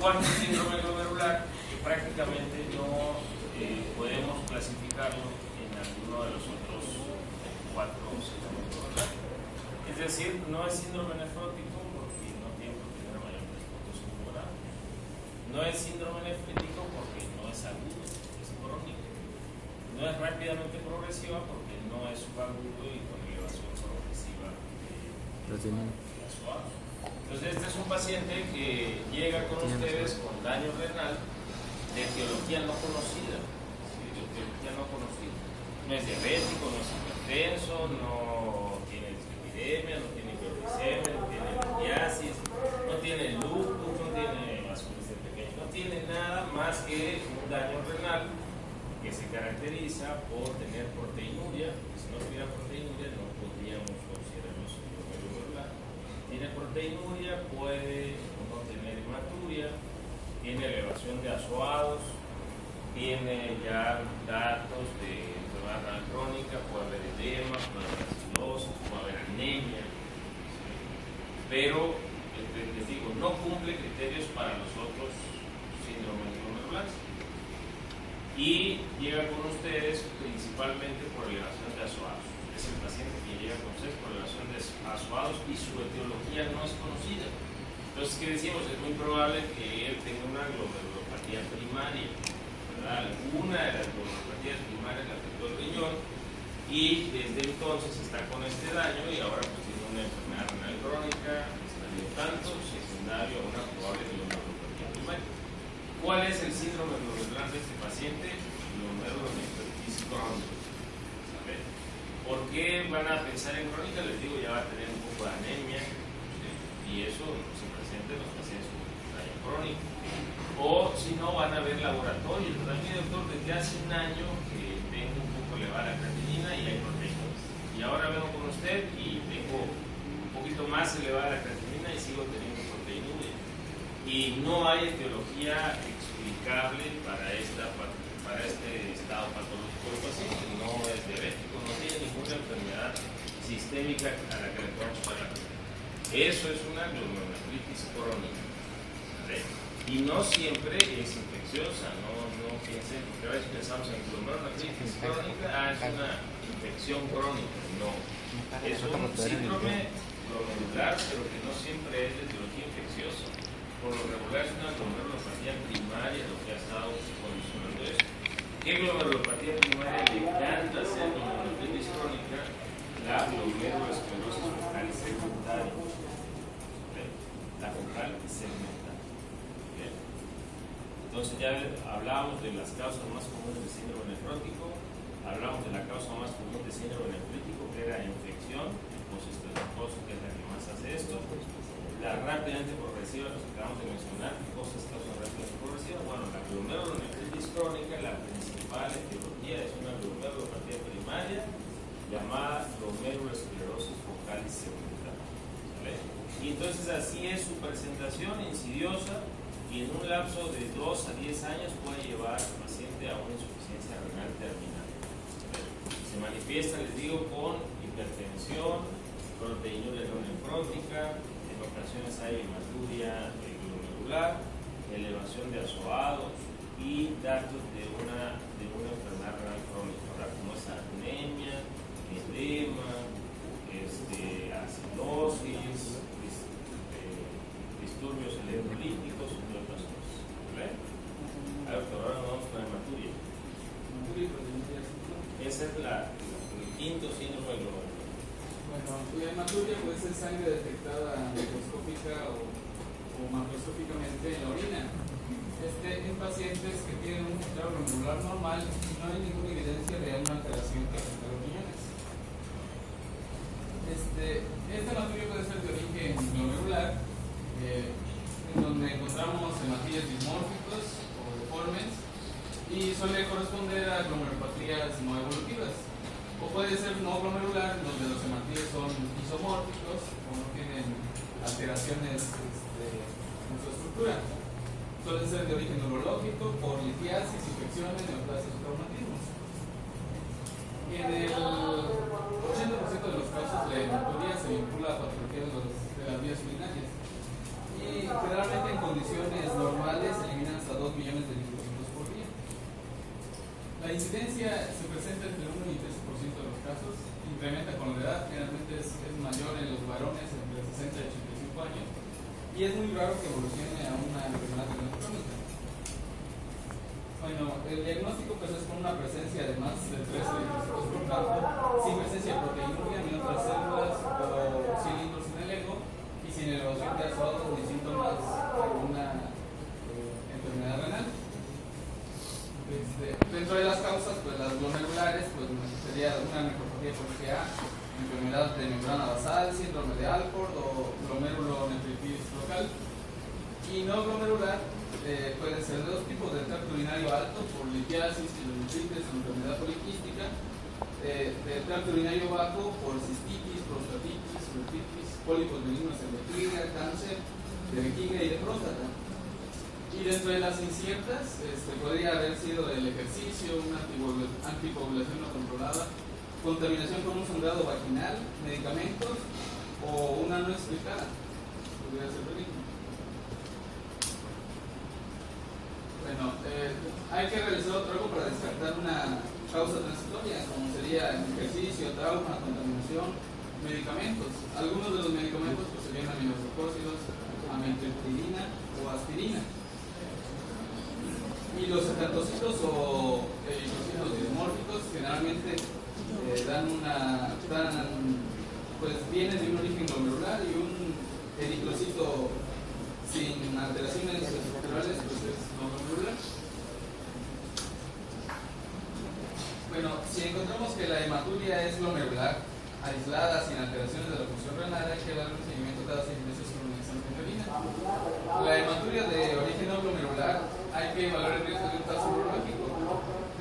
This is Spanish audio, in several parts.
cuarto síndrome glomerular que prácticamente no podemos clasificarlo en alguno de los otros 4 síndromes glomerulares. Es decir, no es síndrome nefrótico porque no tiene por qué tener mayor transfusión glomerular. No es síndrome nefrítico porque no es agudo, es crónico. No es rápidamente progresiva porque no es subagudo y con elevación progresiva de suave. Entonces, este es un paciente que llega con ustedes con daño renal de etiología no conocida. ¿Sí? De etiología no conocida. No es diabético, no es hipertenso, no tiene dislipidemia, no tiene hiperglicemia, no tiene litiasis, no tiene lupus, no tiene vasculitis pequeña, no tiene nada más que un daño renal que se caracteriza por tener proteinuria, porque si no tuviera proteinuria no podríamos considerarlo síndrome glomerular. Tiene proteinuria, puede no tener hematuria, tiene elevación de azoados, tiene ya datos de enfermedad renal crónica, puede haber edema, puede haber acidosis, puede haber anemia, pero les digo, no cumple criterios para los otros síndromes glomerulares. Y llega con ustedes principalmente por elevación de azoados. Es el paciente que llega con ustedes por elevación de azoados y su etiología no es conocida. Entonces, ¿qué decimos? Es muy probable que él tenga una glomerulopatía primaria, ¿verdad? Alguna de las glomerulopatías primarias le afectó el riñón y desde entonces está con este daño y ahora pues tiene una enfermedad renal crónica, estadio tanto, secundario a una probable glomerulopatía primaria. ¿Cuál es el síndrome glomerular de este paciente? Glomerulonefritis crónica. ¿Por qué van a pensar en crónica? Les digo, ya va a tener un poco de anemia, ¿sí? Y eso se presenta en los pacientes con daño crónico. O si no, van a ver laboratorios. También, doctor, desde hace un año que tengo un poco elevada la creatinina y hay proteínas. Y ahora vengo con usted y tengo un poquito más elevada la creatinina y sigo teniendo proteinuria. Y no hay etiología explicable para este estado patológico del paciente. No es diabético, no tiene ninguna enfermedad sistémica a la que le podamos pagar. Eso es una glomerulonefritis crónica. ¿Vale? Y no siempre es infecciosa, no piensen, porque a veces pensamos en glomerulonefritis crónica, es una infección crónica. No, es un síndrome glomerular, pero que no siempre es de etiología infecciosa. Por lo regular es una glomerulopatía primaria lo que ha estado condicionando esto. ¿Qué glomerulopatía primaria le encanta hacer glomerulonefritis crónica? La glomerulosclerosis focal segmentaria. La focal segmentaria. Entonces ya hablábamos de las causas más comunes de síndrome nefrótico, hablamos de la causa más común de síndrome nefrítico, que era infección, postestreptosa, que es la que más hace esto. La rápidamente progresiva, los que acabamos de mencionar, ¿qué cosas causan rápidamente progresiva? Bueno, la glomerulonefritis crónica, la principal etiología es una glomerulopatía primaria llamada glomerulosclerosis focal segmentaria. ¿Vale? Y entonces así es su presentación insidiosa y en un lapso de 2 a 10 años puede llevar al paciente a una insuficiencia renal terminal. ¿Vale? Se manifiesta, les digo, con hipertensión, proteinuria no nefrótica, en ocasiones hay hematuria glomerular, elevación de azoados y datos de una enfermedad renal crónica, ahora como es anemia, edema, acidosis, disturbios electrolíticos y otras cosas. ¿Vale? Ahora nos vamos con la hematuria. Ese es el quinto síndrome glomerular. Bueno, la hematuria puede ser sangre detectada microscópica o macroscópicamente en la orina. En pacientes que tienen un estado glomerular normal no hay ninguna evidencia de una alteración que afecte a los riñones. Esta hematuria puede ser de origen glomerular, en donde encontramos hematías dismórficos o deformes y suele corresponder a glomerulopatías no evolutivas. O puede ser no glomerular, donde los hematíes son isomórficos o no tienen alteraciones en su estructura. Suelen ser de origen neurológico, por litiasis, infecciones, neoplasias o traumatismos. Y en el 80% de los casos la hematuria se vincula a patologías de las vías urinarias. Y generalmente en condiciones normales incidencia se presenta entre 1 y 13% de los casos, incrementa con la edad, generalmente es mayor en los varones entre 60 y 85 años, y es muy raro que evolucione a una enfermedad renal crónica. Bueno, el diagnóstico pues es con una presencia de más de 3 eritrocitos por campo, sin presencia de proteinuria ni otras células o cilindros en el ego, y sin elevación de ácidos ni síntomas de alguna enfermedad renal. Dentro de las causas, pues las glomerulares, pues sería una nefropatía por GA, enfermedad de membrana basal, síndrome de Alport o glomerulonefritis local. Y no glomerular pueden ser de dos tipos: del tracto urinario alto por litiasis, pielonefritis o enfermedad poliquística, del tracto urinario bajo por cistitis, prostatitis, uretitis, pólipos benignos en vejiga, cáncer de vejiga y de próstata. Y dentro de las inciertas, podría haber sido el ejercicio, una anticoagulación no controlada, contaminación con un sangrado vaginal, medicamentos o una no explicada. Podría ser benigno. Bueno, hay que realizar otro algo para descartar una causa transitoria, como sería ejercicio, trauma, contaminación, medicamentos. Algunos de los medicamentos pues, serían aminoglucósidos, amitriptilina o aspirina. Y los acantocitos o eritrocitos dismórficos generalmente pues vienen de un origen glomerular, y un eritrocito sin alteraciones estructurales pues es no glomerular. Bueno, si encontramos que la hematuria es glomerular, aislada, sin alteraciones de la función renal, hay que darle un seguimiento cada 6 meses con un examen de orina. La hematuria de origen no glomerular, hay que evaluar el riesgo de un caso urológico.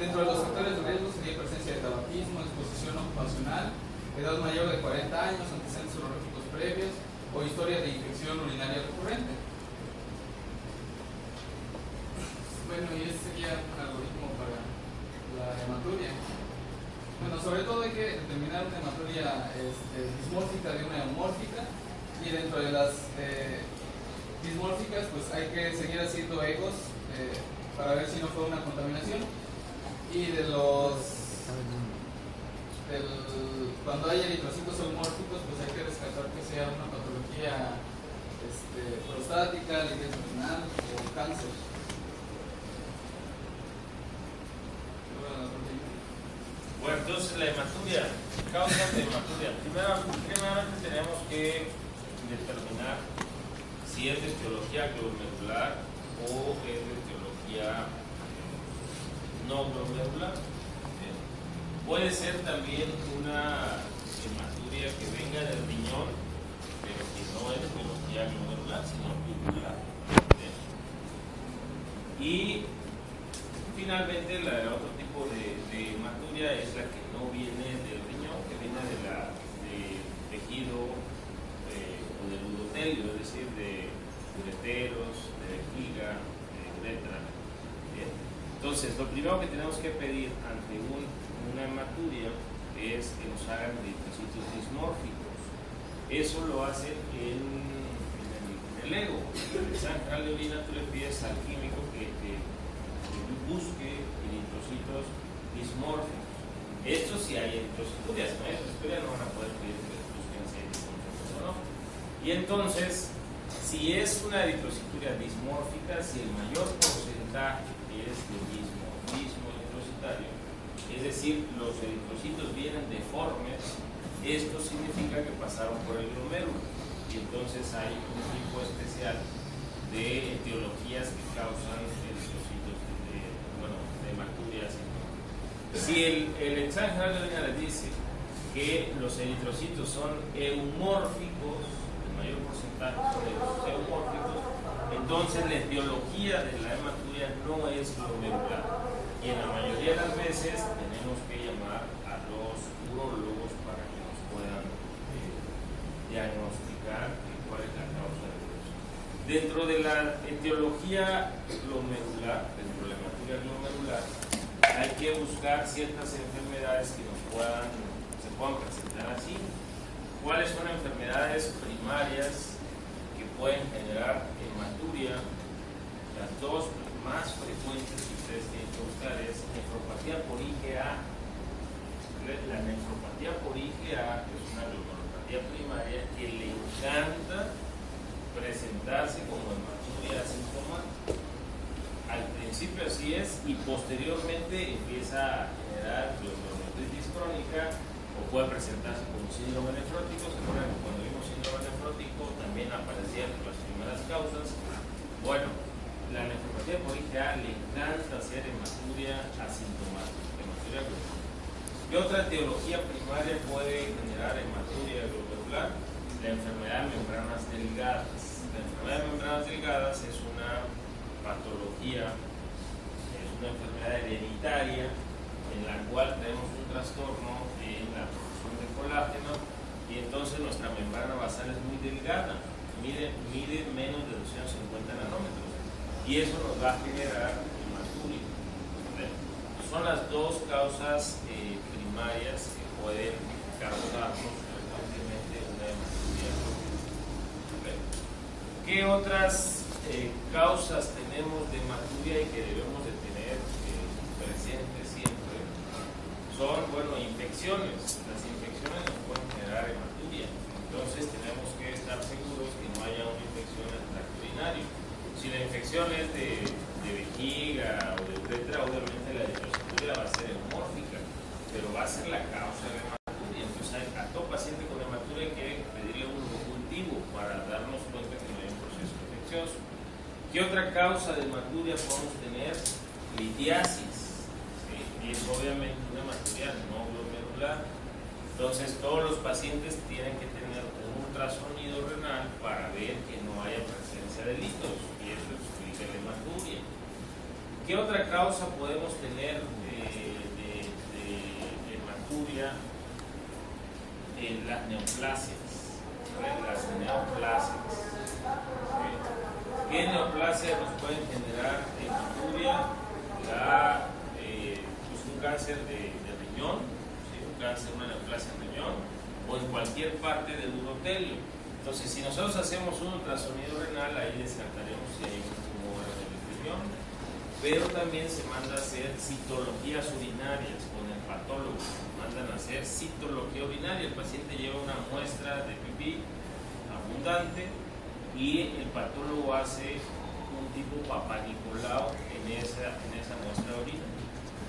Dentro de los factores de riesgo sería presencia de tabaquismo, exposición ocupacional, edad mayor de 40 años, antecedentes urológicos previos o historia de infección urinaria recurrente. Bueno, y ese sería un algoritmo para la hematuria. Bueno, sobre todo hay que determinar una hematuria dismórfica de una eumórfica, y dentro de las dismórficas pues hay que seguir haciendo egos para ver si no fue una contaminación. Y de cuando hay eritrocitos eumórficos pues hay que descartar que sea una patología prostática, liquidez renal o cáncer. Bueno, entonces la hematuria, causas de hematuria. Primeramente tenemos que determinar si es de etiología glomerular o es de etiología no glomerular. Puede ser también una hematuria que venga del riñón, pero que no es de etiología glomerular, sino tubular. Y finalmente, el otro tipo de hematuria es la que no viene del riñón, que viene de tejido o del urotelio, es decir, de ureteros, de vejiga, de uretra. Entonces, lo primero que tenemos que pedir ante una hematuria es que nos hagan eritrocitos dismórficos. Eso lo hacen en el ego. En el examen general de orina tú le pides al químico que busque eritrocitos dismórficos. Esto sí hay eritrocituras, ¿no? Eritrocituras no van a poder pedir que busquen si hay dismórficos o no. Y entonces, si es una eritrocituria dismórfica, si el mayor porcentaje es de dismorfismo eritrocitario, es decir, los eritrocitos vienen deformes, esto significa que pasaron por el glomérulo, y entonces hay un tipo especial de etiologías que causan eritrocitos de hematurias. Si el examen general de orina les dice que los eritrocitos son eumórficos, el mayor porcentaje son eumórficos, entonces la etiología de la hematuria no es glomerular. Y en la mayoría de las veces tenemos que llamar a los urólogos para que nos puedan diagnosticar cuál es la causa de eso. Dentro de la etiología glomerular, dentro de la hematuria glomerular, hay que buscar ciertas enfermedades que se puedan presentar así. ¿Cuáles son enfermedades primarias que pueden generar hematuria? Las las dos más frecuentes que ustedes tienen que buscar es nefropatía por IgA. La nefropatía por IgA es una glomerulopatía primaria que le encanta presentarse como hematuria asintomática. Al principio así es y posteriormente empieza a generar glomerulonephritis crónica o puede presentarse como síndrome nefrótico. Se acuerdan que cuando vimos síndrome nefrótico también aparecían las primeras causas. Bueno, la nefropatía por IgA le encanta hacer hematuria asintomática, hematuria glomerular. ¿Qué otra etiología primaria puede generar hematuria glomerular? La enfermedad de membranas delgadas. La enfermedad de membranas delgadas es una patología, es una enfermedad hereditaria en la cual tenemos un trastorno en la producción de colágeno y entonces nuestra membrana basal es muy delgada, mide menos de 250 nanómetros y eso nos va a generar hematuria. Son las dos causas primarias que pueden causarnos frecuentemente una hematuria. ¿Qué otras causas tenemos de hematuria y que debemos de tener presentes siempre? Son, bueno, infecciones. Las infecciones nos pueden generar hematuria. Entonces tenemos que estar seguros que no haya una infección en el tracto urinario. Si la infección es de vejiga o de uretra, obviamente la hematuria va a ser hemórfica, pero va a ser la causa de la hematuria. Entonces a todo paciente con hematuria hay que pedirle un cultivo para darnos cuenta que no hay un proceso infeccioso. ¿Qué otra causa de hematuria podemos tener? Litiasis. ¿Sí? Y es obviamente una hematuria no glomerular. Entonces todos los pacientes tienen que tener un ultrasonido renal para ver que no haya presencia de litos y eso explica la hematuria. ¿Qué otra causa podemos tener de hematuria? Las neoplasias. Las neoplasias. ¿Qué neoplasia nos pueden generar hematuria? Un cáncer de riñón, ¿sí? Un cáncer, una neoplasia en riñón o en cualquier parte del urotelio. Entonces, si nosotros hacemos un ultrasonido renal, ahí descartaremos si hay un tumor en el riñón, pero también se manda a hacer citologías urinarias con el patólogo. Mandan a hacer citología urinaria. El paciente lleva una muestra de pipí abundante y el patólogo hace un tipo Papá Nicolau en esa muestra de orina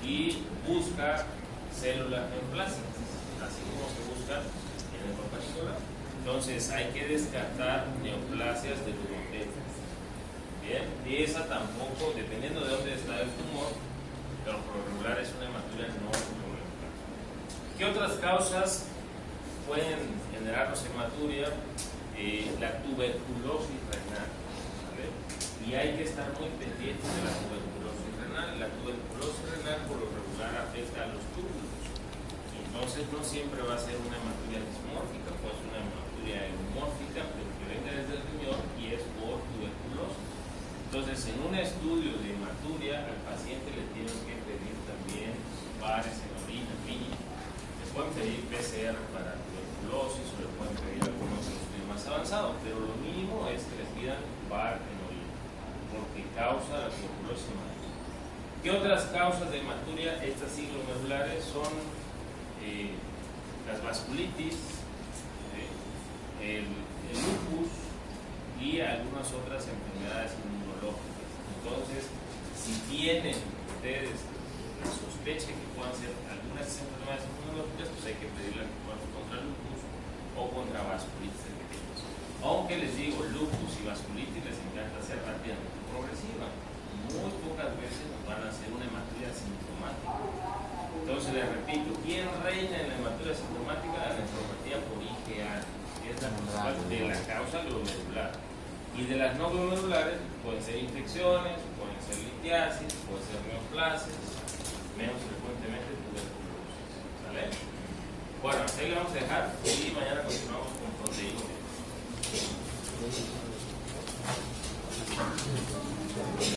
y busca células neoplásicas, así como se buscan en el Papá Nicolau. Entonces hay que descartar neoplasias del urotelio. Bien, y esa tampoco, dependiendo de dónde está el tumor, pero por lo regular es una hematuria no glomerular. ¿Qué otras causas pueden generarnos hematuria? La tuberculosis renal, ¿vale? Y hay que estar muy pendientes de la tuberculosis renal. La tuberculosis renal por lo regular afecta a los túbulos. Entonces no siempre va a ser una hematuria dismórfica, puede ser una hematuria hemórfica, pero que venga desde el riñón y es por tuberculosis. Entonces en un estudio de hematuria al paciente le tienen que pedir también bares en orina, piña. Les pueden pedir PCR para tuberculosis o le pueden pedir algunos estudios más avanzados, pero lo mínimo es que les pidan bar en orina, porque causa la tuberculosis hematuria. ¿Qué otras causas de hematuria? Estas sí glomerares son las vasculitis, el lupus y algunas otras enfermedades inmunológicas. Entonces, si tienen ustedes la sospecha que puedan ser algunas enfermedades inmunológicas, pues hay que pedirle contra el lupus o contra vasculitis de pequeños. Aunque les digo, lupus y vasculitis les encanta ser rápidamente progresiva. Muy pocas veces nos van a hacer una hematuria sintomática. Entonces les repito, ¿quién reina en la hematuria sintomática? La nefropatía por IgA, que es la principal de la causa glomerular. Y de las no glomerulares pueden ser infecciones, pueden ser litiasis, pueden ser neoplasias, menos frecuentemente tuberculosis. ¿Sale? Bueno, hasta ahí le vamos a dejar y